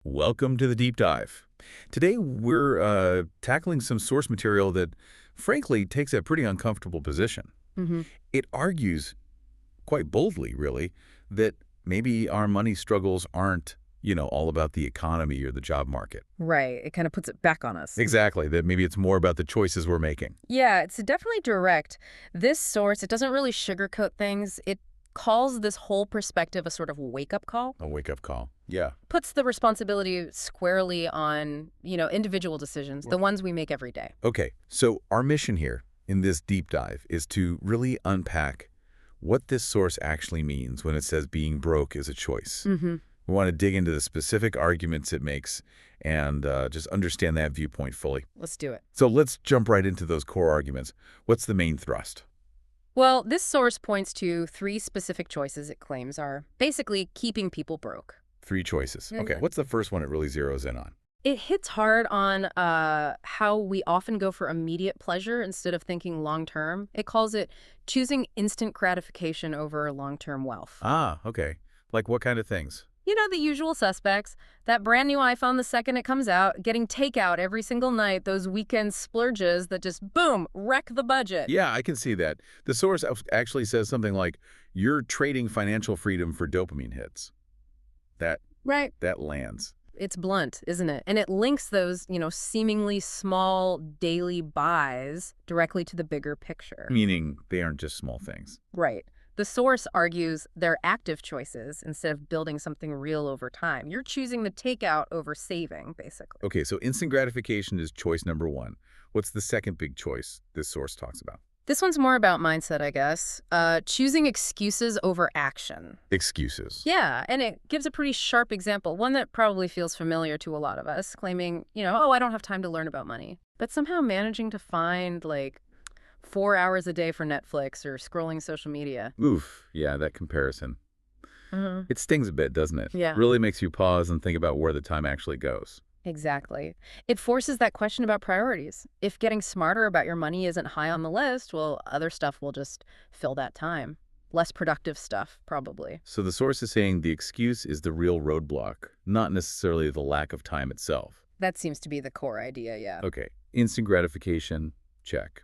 Welcome to the deep dive. Today we're tackling some source material that, frankly, takes a pretty uncomfortable position. hmm It argues, quite boldly, really, that maybe our money struggles aren't, all about the economy or the job market. Right. It kind of puts it back on us. Exactly, that maybe it's more about the choices we're making. Yeah, it's definitely direct. This source, it doesn't really sugarcoat things. It calls this whole perspective a sort of wake-up call, A wake-up call. Yeah. puts the responsibility squarely on, individual decisions, the ones we make every day. Okay, so our mission here in this deep dive is to really unpack what this source actually means when it says being broke is a choice. hmm We want to dig into the specific arguments it makes and just understand that viewpoint fully. Let's do it. So let's jump right into those core arguments. What's the main thrust? Well, this source points to three specific choices it claims are basically keeping people broke. Three choices. Okay, Mhm. what's the first one it really zeroes in on? It hits hard on how we often go for immediate pleasure instead of thinking long-term. It calls it choosing instant gratification over long-term wealth. Ah, okay. Like what kind of things? You know, the usual suspects. That brand new iPhone the second it comes out, getting takeout every single night, those weekend splurges that just, boom, wreck the budget. Yeah, I can see that. The source actually says something like, you're trading financial freedom for dopamine hits. That Right. that lands. It's blunt, isn't it? And it links those, seemingly small daily buys directly to the bigger picture. Meaning they aren't just small things. Right. The source argues they're active choices instead of building something real over time. You're choosing the takeout over saving, basically. Okay, so instant gratification is choice number one. What's the second big choice this source talks about? This one's more about mindset, I guess. Choosing excuses over action. Excuses. Yeah, and it gives a pretty sharp example, one that probably feels familiar to a lot of us, claiming, oh, I don't have time to learn about money. But somehow managing to find, 4 hours a day for Netflix or scrolling social media. Oof, yeah, that comparison. hmm It stings a bit, doesn't it? Yeah. Really makes you pause and think about where the time actually goes. Exactly. It forces that question about priorities. If getting smarter about your money isn't high on the list, well, other stuff will just fill that time. Less productive stuff, probably. So the source is saying the excuse is the real roadblock, not necessarily the lack of time itself. That seems to be the core idea, yeah. Okay, instant gratification, check.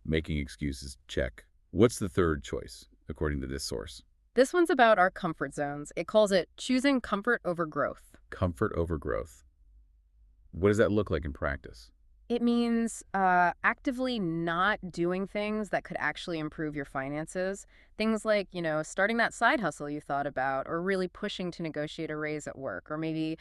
Making excuses, check. What's the third choice, according to this source? This one's about our comfort zones. It calls it choosing comfort over growth. Comfort over growth. What does that look like in practice? It means actively not doing things that could actually improve your finances. Things like, starting that side hustle you thought about, or really pushing to negotiate a raise at work, or maybe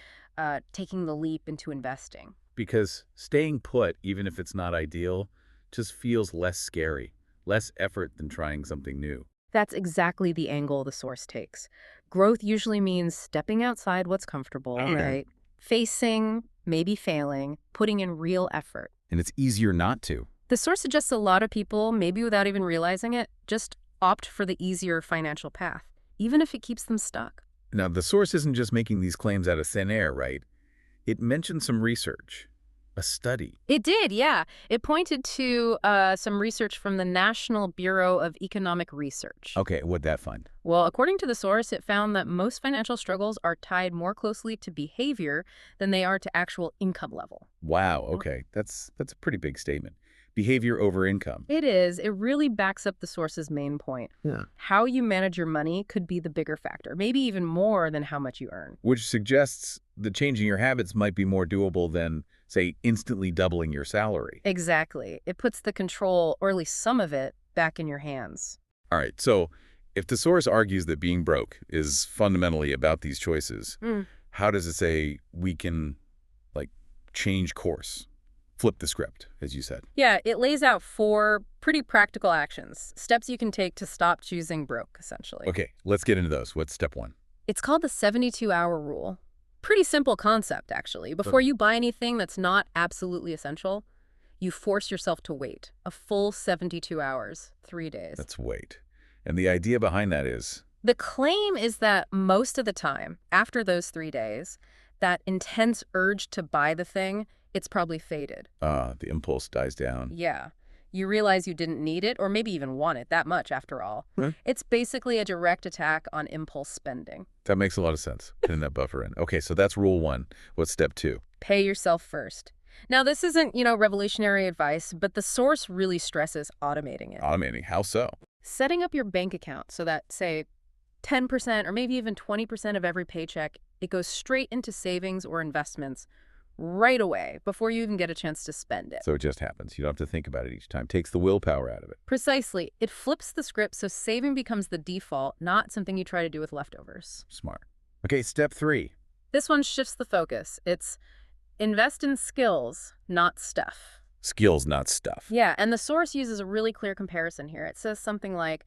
taking the leap into investing. Because staying put, even if it's not ideal, just feels less scary, less effort than trying something new. That's exactly the angle the source takes. Growth usually means stepping outside what's comfortable, Okay. right? Facing, maybe failing, putting in real effort. And it's easier not to. The source suggests a lot of people, maybe without even realizing it, just opt for the easier financial path, even if it keeps them stuck. Now, the source isn't just making these claims out of thin air, right? It mentioned some research, a study. It did, yeah. It pointed to some research from the National Bureau of Economic Research. Okay, what'd that find? Well, according to the source, it found that most financial struggles are tied more closely to behavior than they are to actual income level. Wow, okay. That's a pretty big statement. Behavior over income. It is. It really backs up the source's main point. Yeah. How you manage your money could be the bigger factor, maybe even more than how much you earn. Which suggests that changing your habits might be more doable than, say, instantly doubling your salary. Exactly. It puts the control, or at least some of it, back in your hands. All right, so if the source argues that being broke is fundamentally about these choices, how does it say we can, change course? Flip the script, as you said. Yeah, it lays out 4 pretty practical actions, steps you can take to stop choosing broke, essentially. Okay, let's get into those. What's step one? It's called the 72-hour rule. Pretty simple concept, actually. Before you buy anything that's not absolutely essential, you force yourself to wait a full 72 hours, 3 days. Let's wait. And the idea behind that is, The claim is that most of the time, after those 3 days, that intense urge to buy the thing, it's probably faded. the impulse dies down. Yeah. You realize you didn't need it or maybe even want it that much after all. Right. It's basically a direct attack on impulse spending. That makes a lot of sense, putting that buffer in. Okay, so that's rule 1. What's step 2? Pay yourself first. Now, this isn't, revolutionary advice, but the source really stresses automating it. Automating. How so? Setting up your bank account so that, say, 10% or maybe even 20% of every paycheck, it goes straight into savings or investments right away before you even get a chance to spend it. So it just happens. You don't have to think about it each time. Takes the willpower out of it. Precisely. It flips the script so saving becomes the default, not something you try to do with leftovers. Smart. Okay, step 3. This one shifts the focus. It's invest in skills, not stuff. Skills, not stuff. Yeah, and the source uses a really clear comparison here. It says something like,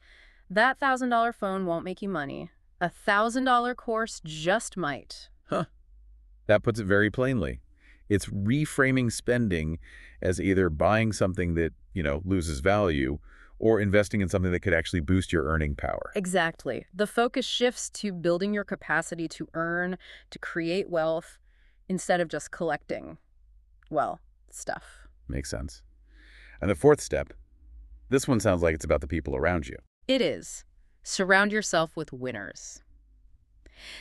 that $1,000 phone won't make you money. A $1,000 course just might. Huh. That puts it very plainly. It's reframing spending as either buying something that, loses value or investing in something that could actually boost your earning power. Exactly. The focus shifts to building your capacity to earn, to create wealth, instead of just collecting, stuff. Makes sense. And the 4th step, this one sounds like it's about the people around you. It is. Surround yourself with winners.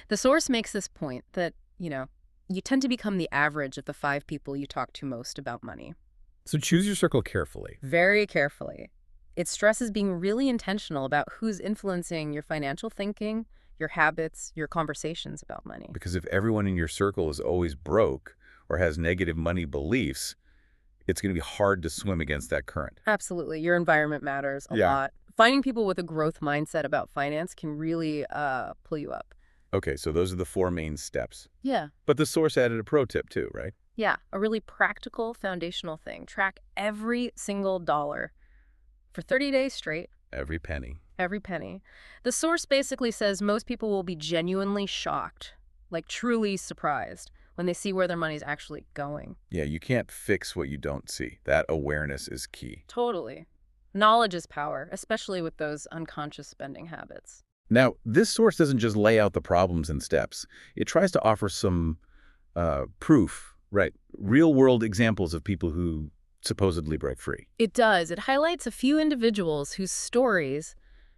The source makes this point that, you tend to become the average of the 5 people you talk to most about money. So choose your circle carefully. Very carefully. It stresses being really intentional about who's influencing your financial thinking, your habits, your conversations about money. Because if everyone in your circle is always broke or has negative money beliefs, it's going to be hard to swim against that current. Absolutely. Your environment matters a lot. Finding people with a growth mindset about finance can really pull you up. Okay, so those are the 4 main steps. Yeah. But the source added a pro tip too, right? Yeah, a really practical foundational thing. Track every single dollar for 30 days straight. Every penny. Every penny. The source basically says most people will be genuinely shocked, like truly surprised, when they see where their money's actually going. Yeah, you can't fix what you don't see. That awareness is key. Totally. Knowledge is power, especially with those unconscious spending habits. Now, this source doesn't just lay out the problems and steps. It tries to offer some proof, right? Real-world examples of people who supposedly break free. It does. It highlights a few individuals whose stories,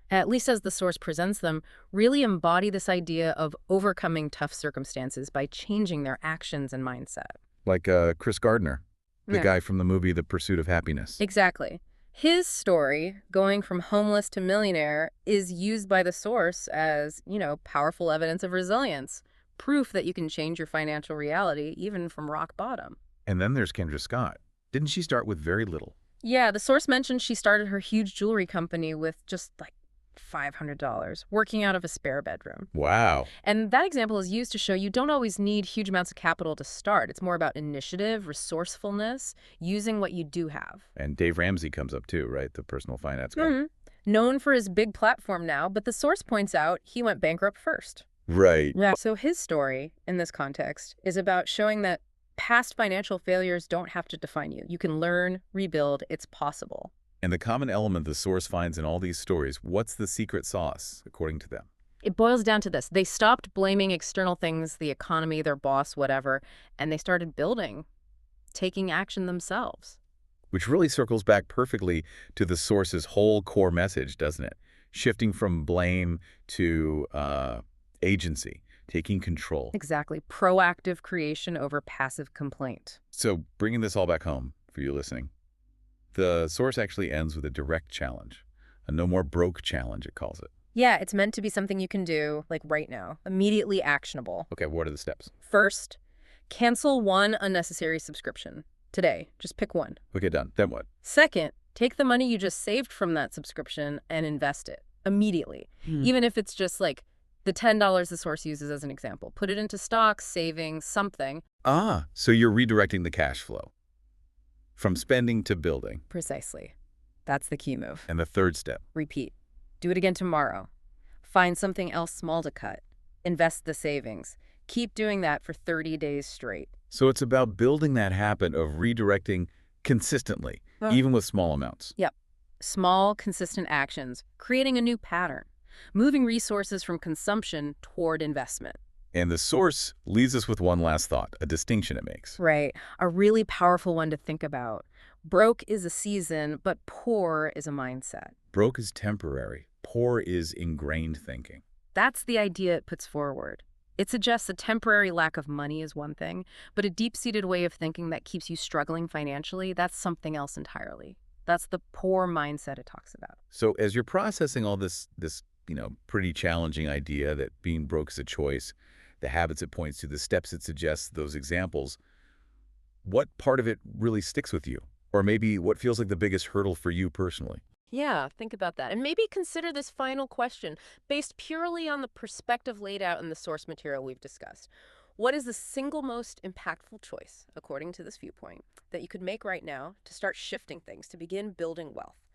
at least as the source presents them, really embody this idea of overcoming tough circumstances by changing their actions and mindset. Like Chris Gardner, the guy from the movie The Pursuit of Happiness. Exactly. His story, going from homeless to millionaire, is used by the source as, powerful evidence of resilience, proof that you can change your financial reality even from rock bottom. And then there's Kendra Scott. Didn't she start with very little? Yeah, the source mentioned she started her huge jewelry company with just $500, working out of a spare bedroom. Wow. And that example is used to show you don't always need huge amounts of capital to start. It's more about initiative, resourcefulness, using what you do have. And Dave Ramsey comes up too, right? The personal finance guy. Known for his big platform now, but the source points out he went bankrupt first. Right. Yeah. So his story, in this context, is about showing that past financial failures don't have to define you. You can learn, rebuild, it's possible. And the common element the source finds in all these stories, what's the secret sauce, according to them? It boils down to this. They stopped blaming external things, the economy, their boss, whatever, and they started building, taking action themselves. Which really circles back perfectly to the source's whole core message, doesn't it? Shifting from blame to agency, taking control. Exactly. Proactive creation over passive complaint. So bringing this all back home for you listening, the source actually ends with a direct challenge, a no more broke challenge, it calls it. Yeah, it's meant to be something you can do, right now, immediately actionable. Okay, what are the steps? First, cancel one unnecessary subscription. Today, just pick one. Okay, done. Then what? Second, take the money you just saved from that subscription and invest it immediately. Even if it's just the $10 the source uses as an example. Put it into stocks, savings, something. So you're redirecting the cash flow from spending to building. Precisely. That's the key move. And the 3rd step? Repeat. Do it again tomorrow. Find something else small to cut. Invest the savings. Keep doing that for 30 days straight. So it's about building that habit of redirecting consistently, even with small amounts. Yep. Small, consistent actions, creating a new pattern, moving resources from consumption toward investment. And the source leaves us with one last thought, a distinction it makes. Right. A really powerful one to think about. Broke is a season, but poor is a mindset. Broke is temporary. Poor is ingrained thinking. That's the idea it puts forward. It suggests a temporary lack of money is one thing, but a deep-seated way of thinking that keeps you struggling financially, that's something else entirely. That's the poor mindset it talks about. So as you're processing all this pretty challenging idea that being broke is a choice, the habits it points to, the steps it suggests, those examples, what part of it really sticks with you? Or maybe what feels like the biggest hurdle for you personally? Yeah, think about that. And maybe consider this final question based purely on the perspective laid out in the source material we've discussed. What is the single most impactful choice, according to this viewpoint, that you could make right now to start shifting things, to begin building wealth?